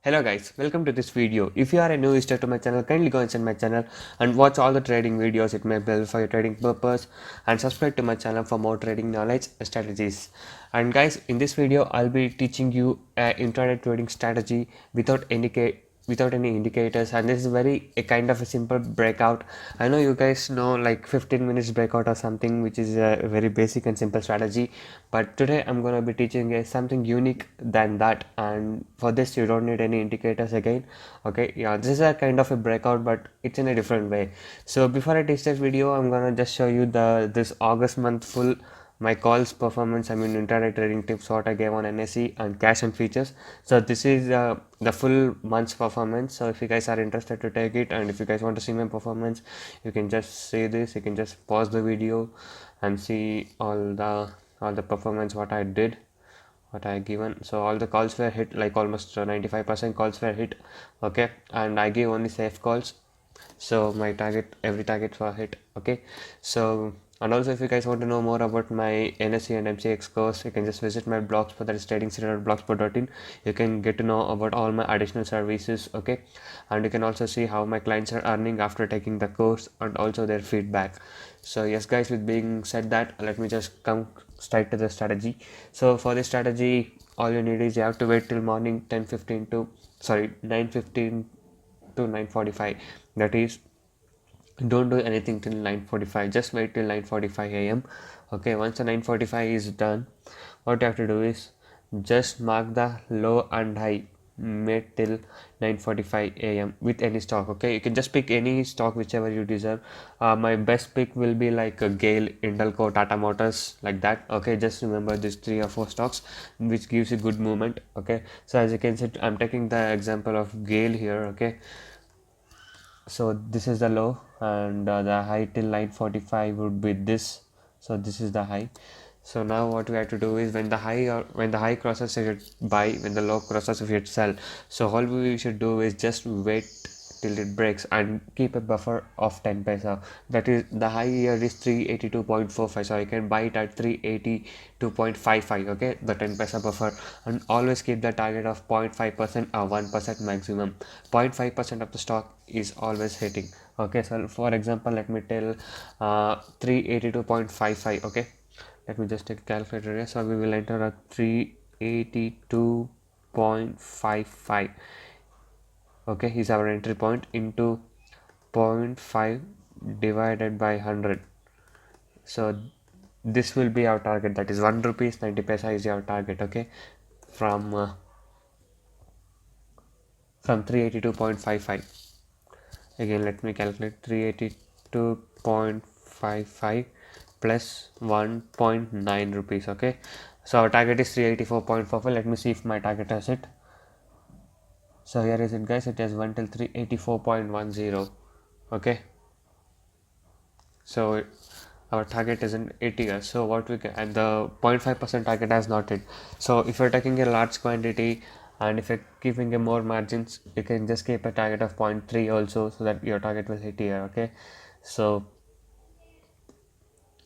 Hello guys, welcome to this video. If you are a new visitor to my channel, kindly go inside my channel and watch all the trading videos. It may help for your trading purpose, and subscribe to my channel for more trading knowledge and strategies. And guys, in this video I'll be teaching you a intraday trading strategy without any indicators, and this is a kind of a simple breakout. I know you guys know like 15 minutes breakout or something, which is a very basic and simple strategy, but today I'm gonna be teaching you something unique than that, and for this you don't need any indicators again. Okay, yeah, this is a kind of a breakout, but it's in a different way. So before I teach this video, I'm gonna just show you this August month full my calls performance, intraday trading tips what I gave on NSE and cash and features. So this is the full month's performance. So if you guys are interested to take it, and if you guys want to see my performance, you can just see this. You can just pause the video and see all the performance what I did, what I given. So all the calls were hit, like almost 95% calls were hit. Okay, and I gave only safe calls, so my every target was hit. Okay, so and also if you guys want to know more about my NSE and MCX course, you can just visit my blogspot, that is tradingcity.blogspot.in. You can get to know about all my additional services. Okay, and you can also see how my clients are earning after taking the course and also their feedback. So yes guys, with being said that, let me just come straight to the strategy. So for this strategy, all you need is you have to wait till morning 9:15 to 9:45. That is, don't do anything till 9:45, just wait till 9:45 a.m. Okay, once the 9:45 is done, what you have to do is just mark the low and high made till 9:45 a.m. with any stock. Okay, you can just pick any stock whichever you deserve. My best pick will be like a Gale, Indelco, Tata Motors, like that. Okay, just remember these 3 or 4 stocks which gives you good movement. Okay, so as you can see, I'm taking the example of Gale here. Okay, so this is the low, and the high till 9:45 would be this. So this is the high. So now what we have to do is when the high crosses, you should buy. When the low crosses, you should sell. So all we should do is just wait till it breaks and keep a buffer of 10 paisa. That is, the high here is 382.45, so I can buy it at 382.55. okay, the 10 paisa buffer, and always keep the target of 0.5% or 1% maximum. 0.5% of the stock is always hitting. Okay, so for example, let me tell 382.55. okay, let me just take a calculator here. So we will enter at 382.55. okay, is our entry point into 0.5 divided by 100. So this will be our target, that is 1 rupees 90 paisa is our target. Okay, from 382.55. again let me calculate 382.55 plus 1.9 rupees. okay, so our target is 384.45. let me see if my target has it. So here is it guys, it has 1 till 384.10. okay, so our target isn't 80 years. So what we can, and the 0.5% target has not hit. So if you're taking a large quantity and if you're keeping a more margins, you can just keep a target of 0.3 also, so that your target will hit here. okay, so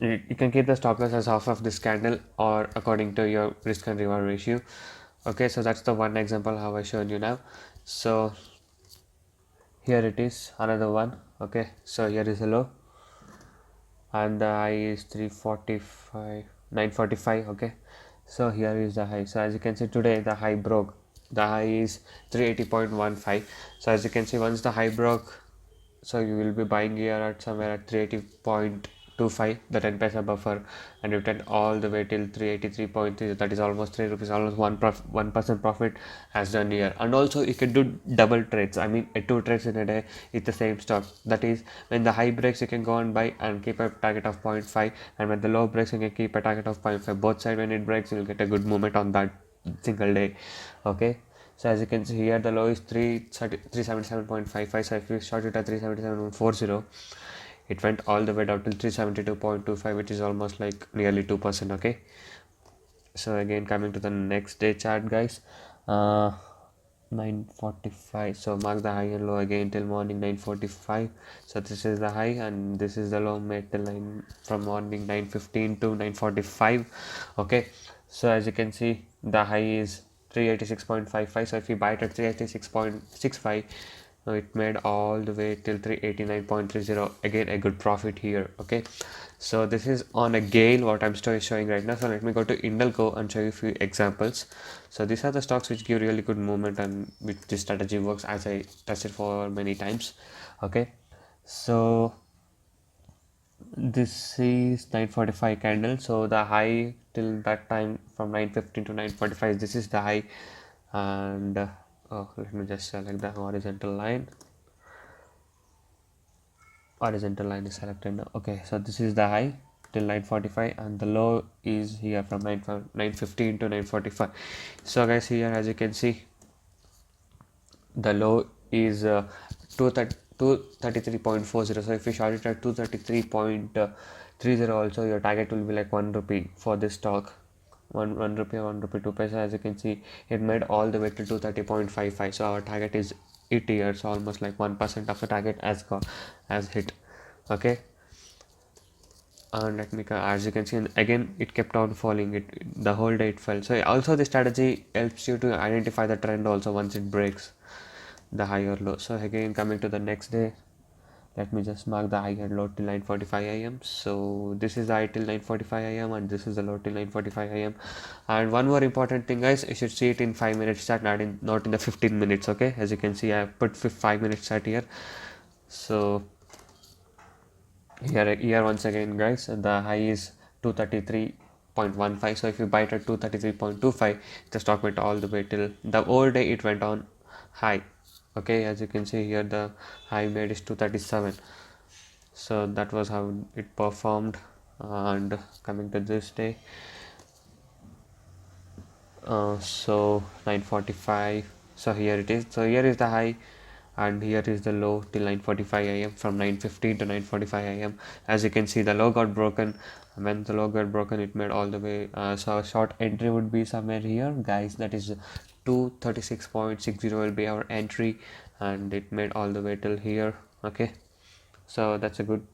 you can keep the stop loss as half of this candle or according to your risk and reward ratio. Okay, so that's the one example how I showed you now. So here it is, another one. okay, so here is a low and the high is 945. okay, so here is the high. So as you can see, today the high broke. The high is 380.15. so as you can see, once the high broke, so you will be buying here at somewhere at 380.25, the 10 paisa buffer, and you went all the way till 383.3, that is almost 3 rupees, almost 1% profit has done here. And also you can do double trades, 2 trades in a day with the same stock. That is, when the high breaks, you can go and buy and keep a target of 0.5, and when the low breaks, you can keep a target of 0.5. both side, when it breaks, you will get a good movement on that single day. okay, so as you can see here, the low is 377.55. so if you short it at 377.40, it went all the way down till 372.25, which is almost like nearly 2%. okay, so again coming to the next day chart guys, 9:45. so mark the high and low again till morning 9:45. so this is the high and this is the low made till from morning 9:15 to 9:45. okay, so as you can see, the high is 386.55. So if you buy it at 386.65, it made all the way till 389.30. Again, a good profit here. Okay, so this is on a gale what I'm showing right now. So let me go to Indalco and show you a few examples. So these are the stocks which give really good movement and which this strategy works, as I tested for many times. Okay, so this is 9:45 candle, so the high till that time from 9:15 to 9:45, this is the high. And oh, let me just select the horizontal line. Horizontal line is selected now. Okay, so this is the high till 9:45 and the low is here from 9:15 to 9:45. So guys, here as you can see, the low is 233.40. So if you short it at 233.30, also your target will be like 1 rupee for this stock. 1 rupee, 1 rupee 2 paisa. As you can see, it made all the way to 230.55. So our target is 80 years, almost like 1% of the target as hit. Okay, and let me as you can see, and again it kept on falling. The whole day it fell. So also the strategy helps you to identify the trend also once it breaks the high or low. So again, coming to the next day, let me just mark the high and low till 9:45 a.m. So this is the high till 9:45 a.m. and this is the low till 9:45 a.m. And one more important thing, guys, you should see it in 5 minutes chart, not in the 15 minutes. Okay, as you can see, I put 5 minutes chart here. So here once again, guys, the high is 233.15. So if you buy it at 233.25, the stock went all the way till the whole day it went on high. Okay, as you can see here, the high made is 237. So that was how it performed. And coming to this day, so 9:45. So here it is. So here is the high and here is the low till 9:45 a.m. from 9:15 to 9:45 a.m. As you can see, the low got broken. When the low got broken, it made all the way. So a short entry would be somewhere here, guys. That is 236.60 will be our entry, and it made all the way till here. Okay, so that's a good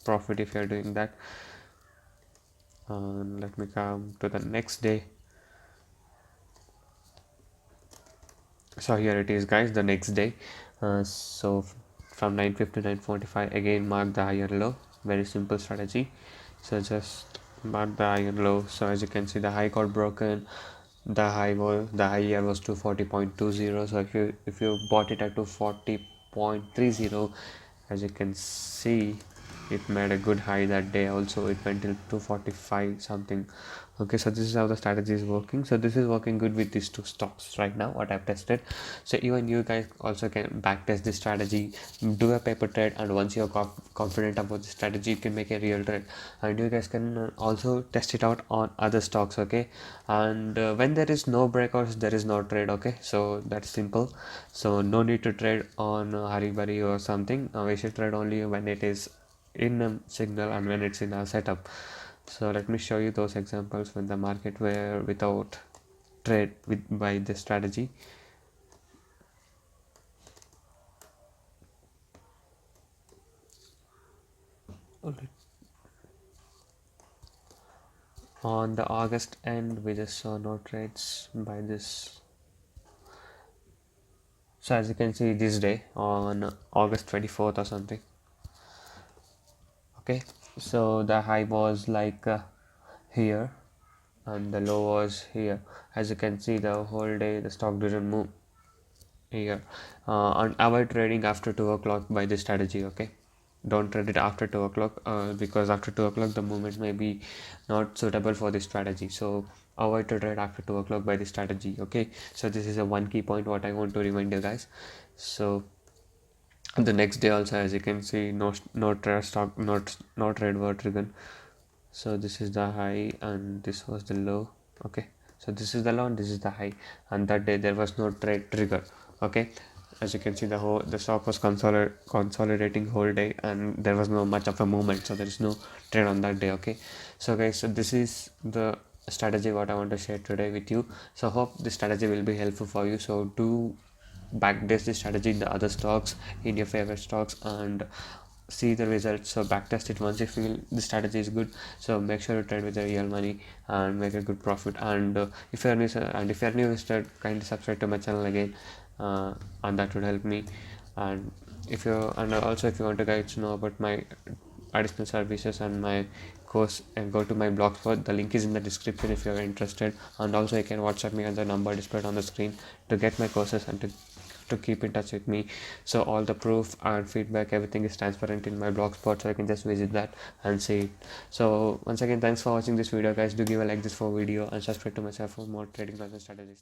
profit if you're doing that. And let me come to the next day. So here it is, guys, the next day. So from 9:50 to 9:45, again mark the higher low. Very simple strategy. So just mark the high and low. So as you can see, the high got broken. The high here was 240.20. So if you bought it at 240.30, as you can see, it made a good high that day. Also it went till 245 something. Okay, so this is how the strategy is working. So this is working good with these two stocks right now what I've tested. So even you guys also can back test this strategy, do a paper trade, and once you're confident about the strategy, you can make a real trade. And you guys can also test it out on other stocks. Okay, and when there is no breakouts, there is no trade. Okay, so that's simple. So no need to trade on Haribari or something. We should trade only when it is in a signal and when it's in a setup. So let me show you those examples when the market were without trade by this strategy. On the August end, we just saw no trades by this. So as you can see, this day on August 24th or something. Okay, so the high was like here and the low was here. As you can see, the whole day the stock didn't move here. And avoid trading after 2 o'clock by this strategy. Okay, don't trade it after 2 o'clock because after 2 o'clock the movement may be not suitable for this strategy. So avoid to trade after 2 o'clock by this strategy. Okay, so this is a one key point what I want to remind you guys. So the next day also, as you can see, no trade stock, not trade were triggered. So this is the high and this was the low. Okay, so this is the low and this is the high, and that day there was no trade trigger. Okay, as you can see, the stock was consolidating whole day and there was no much of a movement, so there is no trade on that day. Okay, so guys, so this is the strategy what I want to share today with you. So hope this strategy will be helpful for you. So do backtest this strategy in the other stocks, in your favorite stocks, and see the results. So backtest it once you feel the strategy is good. So make sure to trade with the real money and make a good profit. And if you're new, visitor, kindly subscribe to my channel again, and that would help me. And if you and also if you want to guys know about my additional services and my course, and go to my blogspot. The link is in the description if you're interested, and also you can WhatsApp me on the number displayed on the screen to get my courses and to keep in touch with me. So all the proof and feedback, everything is transparent in my blogspot, so you can just visit that and see it. So once again, thanks for watching this video guys. Do give a like this for video and subscribe to my channel for more trading content strategies. Thanks.